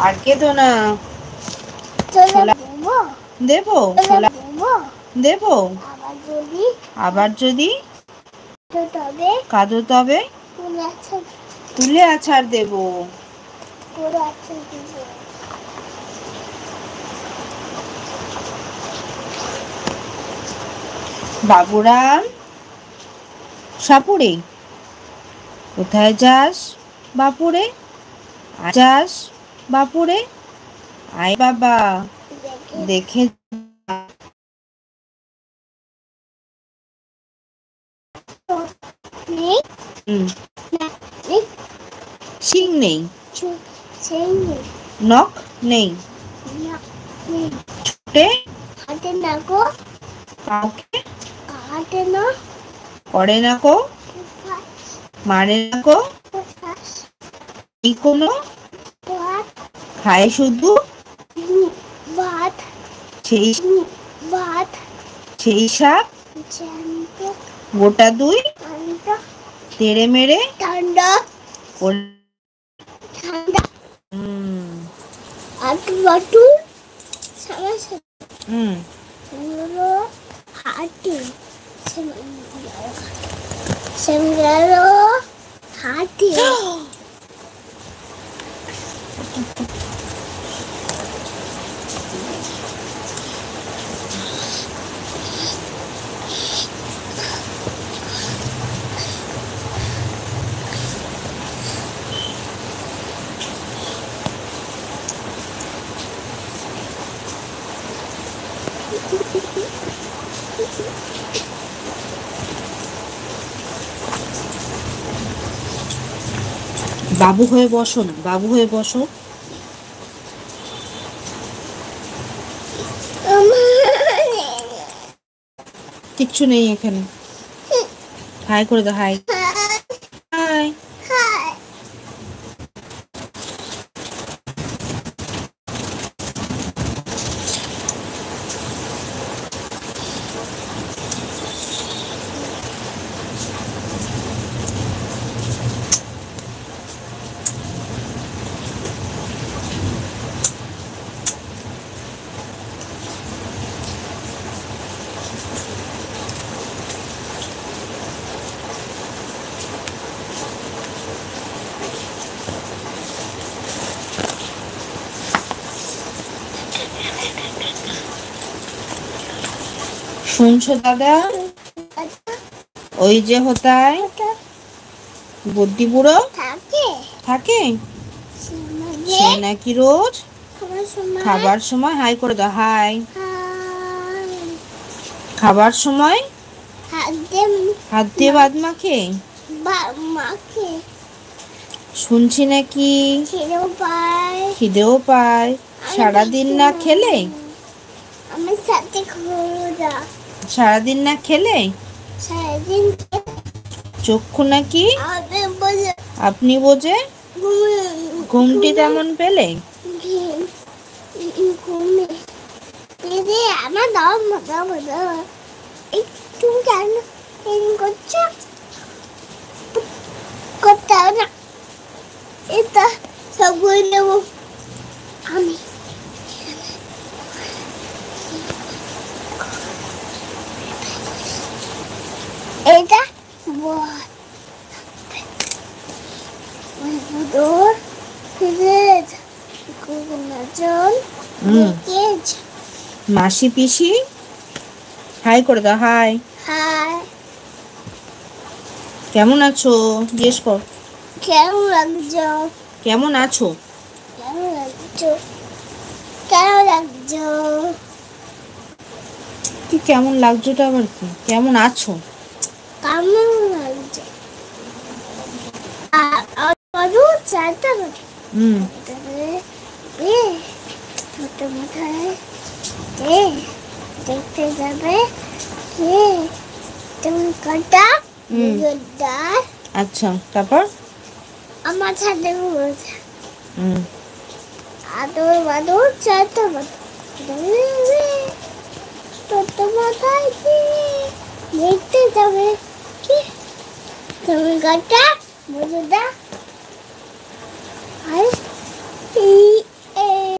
আর কেঁদো না। ছোলা দেবো, ছোলা দেবো। আবার যদি কাঁদো তবে তুলে আছাড় দেবো। বাবুরাম সাপুড়ে, কোথায় যাস বাপুরে? যাস বাপুরে, আয় বাবা দেখে। শিং নেই, নখ নেই, ছুটে কাউকে করে না কো, মারে না কো, কোনো খায় শুধু সেই শাক গোটা দুই তেড়ে মেরে বাবু হয়ে বসো না, বাবু হয়ে বসো। কিচ্ছু নেই এখানে। হাই করে দাও, হাই হাই। শুনছো দাদা? ওই যে হতায় বুদ্ধি বুড়ো থাকে, সে নাকি রোজ খাবার সময় হাই করে দাও, হাই। খাবার সময় হাত দিয়ে ভাত মাখে। শুনছি নাকি খিদেও পায়, সারাদিন না খেলে, সারাদিন না খেলে চক্ষু নাকি আপনি বোঝে, ঘুমটি তেমন পেলে। তুমি কেন করছো? করতে হবে না, এটা সব করে নেব আমি। এটা মাসি পিসি হাই করে দাও, হাই। কেমন আছো জিজ্ঞেস কর। কেমন লাগছো? কেমন আছো? কেমন লাগছো? কেমন লাগছো? কি কেমন লাগছোটা আবার কি? কেমন আছো? কেমন লাগছে? চারটা ছোট মাথায় দেখতে যাবে কে তুমি কটা ডাল। আচ্ছা, তারপর আমার সাথে বলছে আদর বাদর চারটা ছোট মাথায় দেখতে যাবে কি তুমি কটা বুঝে দা।